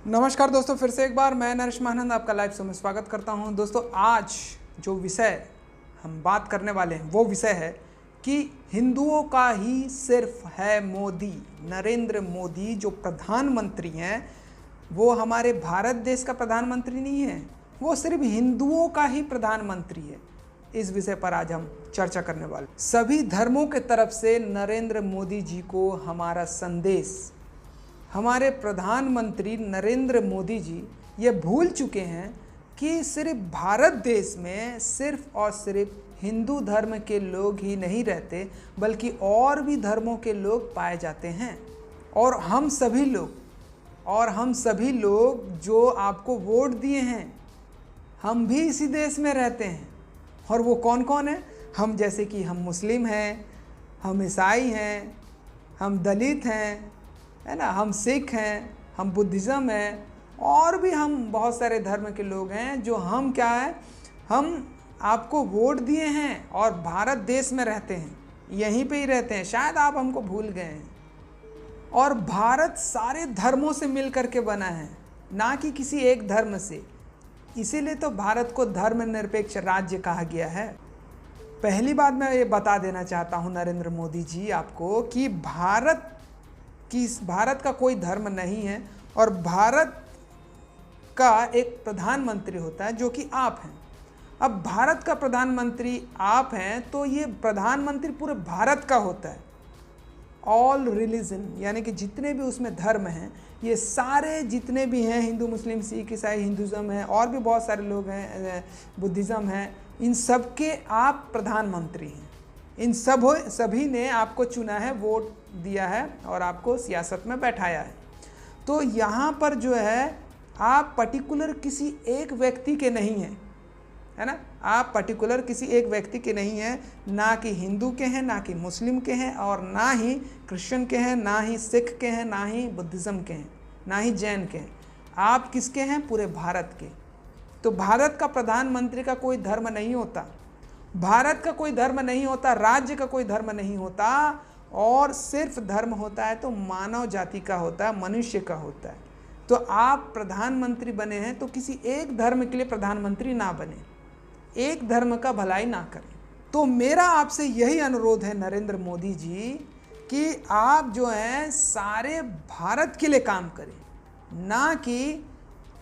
नमस्कार दोस्तों, फिर से एक बार मैं नरेश महानंद आपका लाइव शो में स्वागत करता हूं। दोस्तों, आज जो विषय हम बात करने वाले हैं वो विषय है कि हिंदुओं का ही सिर्फ है मोदी। नरेंद्र मोदी जो प्रधानमंत्री हैं वो हमारे भारत देश का प्रधानमंत्री नहीं है, वो सिर्फ हिंदुओं का ही प्रधानमंत्री है। इस विषय पर आज हम चर्चा करने वाले। सभी धर्मों के तरफ से नरेंद्र मोदी जी को हमारा संदेश। हमारे प्रधानमंत्री नरेंद्र मोदी जी ये भूल चुके हैं कि सिर्फ भारत देश में सिर्फ और सिर्फ हिंदू धर्म के लोग ही नहीं रहते, बल्कि और भी धर्मों के लोग पाए जाते हैं। और हम सभी लोग जो आपको वोट दिए हैं, हम भी इसी देश में रहते हैं। और वो कौन कौन है? हम जैसे कि हम मुस्लिम हैं, हम ईसाई हैं, हम दलित हैं, है ना, हम सिख हैं, हम बुद्धिज़्म हैं, और भी हम बहुत सारे धर्म के लोग हैं जो हम क्या है, हम आपको वोट दिए हैं और भारत देश में रहते हैं, यहीं पे ही रहते हैं। शायद आप हमको भूल गए हैं। और भारत सारे धर्मों से मिल करके बना है, ना कि किसी एक धर्म से। इसीलिए तो भारत को धर्मनिरपेक्ष राज्य कहा गया है। पहली बात मैं ये बता देना चाहता हूँ नरेंद्र मोदी जी आपको कि भारत का कोई धर्म नहीं है, और भारत का एक प्रधानमंत्री होता है जो कि आप हैं। अब भारत का प्रधानमंत्री आप हैं तो ये प्रधानमंत्री पूरे भारत का होता है। ऑल रिलीजन यानी कि जितने भी उसमें धर्म हैं, ये सारे जितने भी हैं, हिंदू मुस्लिम सिख ईसाई, हिंदुज़म है, और भी बहुत सारे लोग हैं, बुद्धिज़्म है, इन सब के आप प्रधानमंत्री हैं। इन सभी ने आपको चुना है, वोट दिया है और आपको सियासत में बैठाया है। तो यहाँ पर जो है, आप पर्टिकुलर किसी एक व्यक्ति के नहीं हैं, है ना। आप पर्टिकुलर किसी एक व्यक्ति के नहीं हैं, ना कि हिंदू के हैं, ना कि मुस्लिम के हैं, और ना ही क्रिश्चियन के हैं, ना ही सिख के हैं, ना ही बुद्धिज़्म के हैं, ना ही जैन के हैं। आप किसके हैं? पूरे भारत के। तो भारत का प्रधानमंत्री का कोई धर्म नहीं होता, भारत का कोई धर्म नहीं होता, राज्य का कोई धर्म नहीं होता, और सिर्फ धर्म होता है तो मानव जाति का होता है, मनुष्य का होता है। तो आप प्रधानमंत्री बने हैं तो किसी एक धर्म के लिए प्रधानमंत्री ना बने, एक धर्म का भलाई ना करें। तो मेरा आपसे यही अनुरोध है नरेंद्र मोदी जी कि आप जो हैं सारे भारत के लिए काम करें, ना कि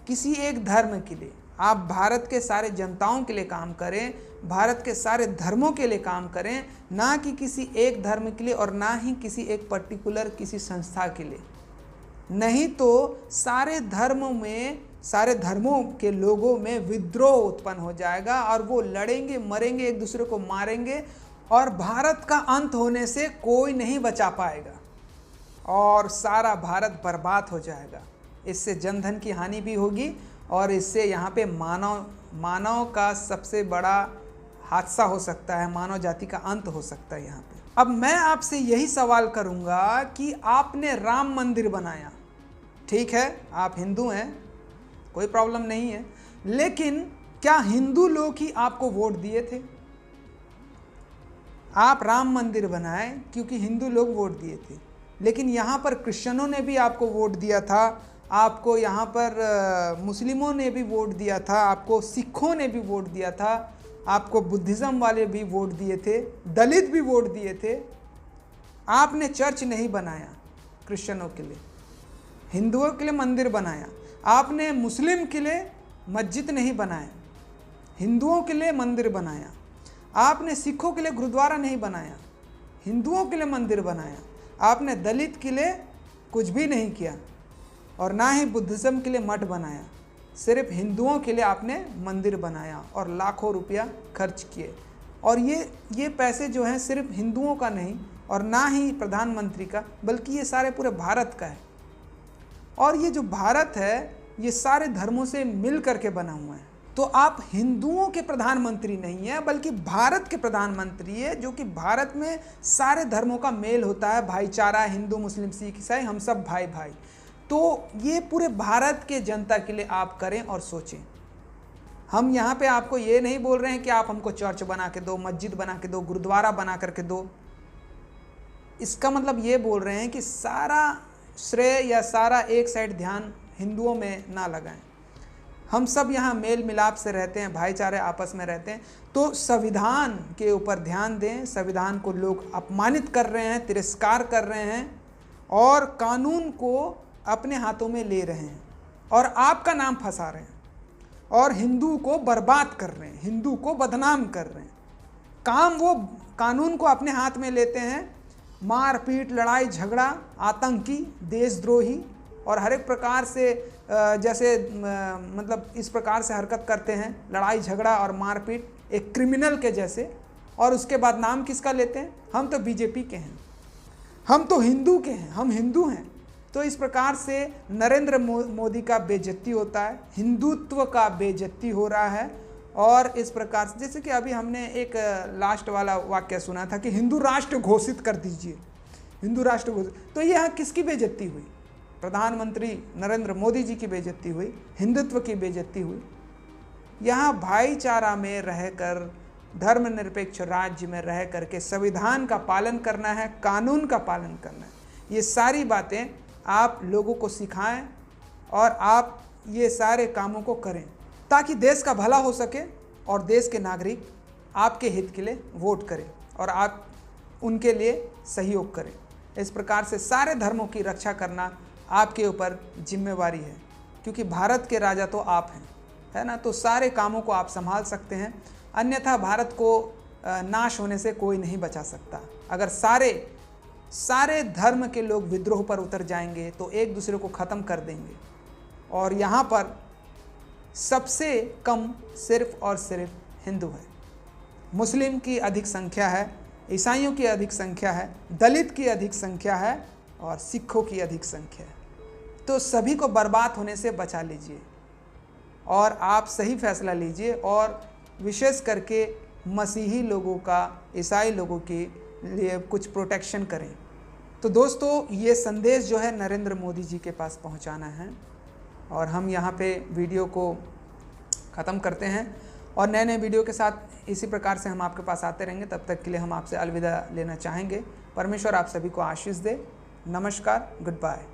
किसी एक धर्म के लिए। आप भारत के सारे जनताओं के लिए काम करें, भारत के सारे धर्मों के लिए काम करें, ना कि किसी एक धर्म के लिए, और ना ही किसी एक पर्टिकुलर किसी संस्था के लिए। नहीं तो सारे धर्मों के लोगों में विद्रोह उत्पन्न हो जाएगा, और वो लड़ेंगे, मरेंगे, एक दूसरे को मारेंगे, और भारत का अंत होने से कोई नहीं बचा पाएगा, और सारा भारत बर्बाद हो जाएगा। इससे जनधन की हानि भी होगी, और इससे यहाँ पे मानव का सबसे बड़ा हादसा हो सकता है, मानव जाति का अंत हो सकता है यहाँ पे। अब मैं आपसे यही सवाल करूँगा कि आपने राम मंदिर बनाया, ठीक है, आप हिंदू हैं, कोई प्रॉब्लम नहीं है, लेकिन क्या हिंदू लोग ही आपको वोट दिए थे? आप राम मंदिर बनाए क्योंकि हिंदू लोग वोट दिए थे, लेकिन यहाँ पर क्रिश्चियनों ने भी आपको वोट दिया था, आपको यहाँ पर मुस्लिमों ने भी वोट दिया था, आपको सिखों ने भी वोट दिया था, आपको बुद्धिज़्म वाले भी वोट दिए थे, दलित भी वोट दिए थे। आपने चर्च नहीं बनाया क्रिश्चियनों के लिए, हिंदुओं के लिए मंदिर बनाया। आपने मुस्लिम के लिए मस्जिद नहीं बनाया, हिंदुओं के लिए मंदिर बनाया। आपने सिखों के लिए गुरुद्वारा नहीं बनाया, हिंदुओं के लिए मंदिर बनाया। आपने दलित के लिए कुछ भी नहीं किया, और ना ही बुद्धिज़्म के लिए मठ बनाया, सिर्फ हिंदुओं के लिए आपने मंदिर बनाया और लाखों रुपया खर्च किए। और ये पैसे जो हैं सिर्फ हिंदुओं का नहीं, और ना ही प्रधानमंत्री का, बल्कि ये सारे पूरे भारत का है। और ये जो भारत है ये सारे धर्मों से मिल करके बना हुआ है। तो आप हिंदुओं के प्रधानमंत्री नहीं है, बल्कि भारत के प्रधानमंत्री है, जो कि भारत में सारे धर्मों का मेल होता है, भाईचारा, हिंदू मुस्लिम सिख ईसाई, हम सब भाई भाई। तो ये पूरे भारत के जनता के लिए आप करें और सोचें। हम यहाँ पे आपको ये नहीं बोल रहे हैं कि आप हमको चर्च बना के दो, मस्जिद बना के दो, गुरुद्वारा बना करके दो। इसका मतलब ये बोल रहे हैं कि सारा श्रेय या सारा एक साइड ध्यान हिंदुओं में ना लगाएं। हम सब यहाँ मेल मिलाप से रहते हैं, भाईचारे आपस में रहते हैं। तो संविधान के ऊपर ध्यान दें। संविधान को लोग अपमानित कर रहे हैं, तिरस्कार कर रहे हैं और कानून को अपने हाथों में ले रहे हैं और आपका नाम फंसा रहे हैं और हिंदू को बर्बाद कर रहे हैं, हिंदू को बदनाम कर रहे हैं। काम वो कानून को अपने हाथ में लेते हैं, मारपीट, लड़ाई झगड़ा, आतंकी, देशद्रोही और हर एक प्रकार से जैसे मतलब इस प्रकार से हरकत करते हैं, लड़ाई झगड़ा और मारपीट, एक क्रिमिनल के जैसे। और उसके बाद नाम किसका लेते हैं? हम तो बीजेपी के हैं, हम तो हिंदू के हैं, हम हिंदू हैं। तो इस प्रकार से नरेंद्र मोदी का बेइज्जती होता है, हिंदुत्व का बेइज्जती हो रहा है। और इस प्रकार से जैसे कि अभी हमने एक लास्ट वाला वाक्य सुना था कि हिंदू राष्ट्र घोषित कर दीजिए, हिंदू राष्ट्र घोषित। तो ये यहाँ किसकी बेइज्जती हुई? प्रधानमंत्री नरेंद्र मोदी जी की बेइज्जती हुई, हिंदुत्व की बेइज्जती हुई। यहाँ भाईचारा में रहकर, धर्मनिरपेक्ष राज्य में रह करके संविधान का पालन करना है, कानून का पालन करना है। ये सारी बातें आप लोगों को सिखाएं और आप ये सारे कामों को करें ताकि देश का भला हो सके और देश के नागरिक आपके हित के लिए वोट करें और आप उनके लिए सहयोग करें। इस प्रकार से सारे धर्मों की रक्षा करना आपके ऊपर जिम्मेवारी है, क्योंकि भारत के राजा तो आप हैं, है ना। तो सारे कामों को आप संभाल सकते हैं, अन्यथा भारत को नाश होने से कोई नहीं बचा सकता। अगर सारे धर्म के लोग विद्रोह पर उतर जाएंगे तो एक दूसरे को ख़त्म कर देंगे। और यहाँ पर सबसे कम सिर्फ और सिर्फ हिंदू है, मुस्लिम की अधिक संख्या है, ईसाइयों की अधिक संख्या है, दलित की अधिक संख्या है और सिखों की अधिक संख्या है। तो सभी को बर्बाद होने से बचा लीजिए और आप सही फैसला लीजिए और विशेष करके मसीही लोगों का, ईसाई लोगों के लिए कुछ प्रोटेक्शन करें। तो दोस्तों, ये संदेश जो है नरेंद्र मोदी जी के पास पहुंचाना है और हम यहाँ पे वीडियो को ख़त्म करते हैं और नए नए वीडियो के साथ इसी प्रकार से हम आपके पास आते रहेंगे। तब तक के लिए हम आपसे अलविदा लेना चाहेंगे। परमेश्वर आप सभी को आशीष दे। नमस्कार, गुड बाय।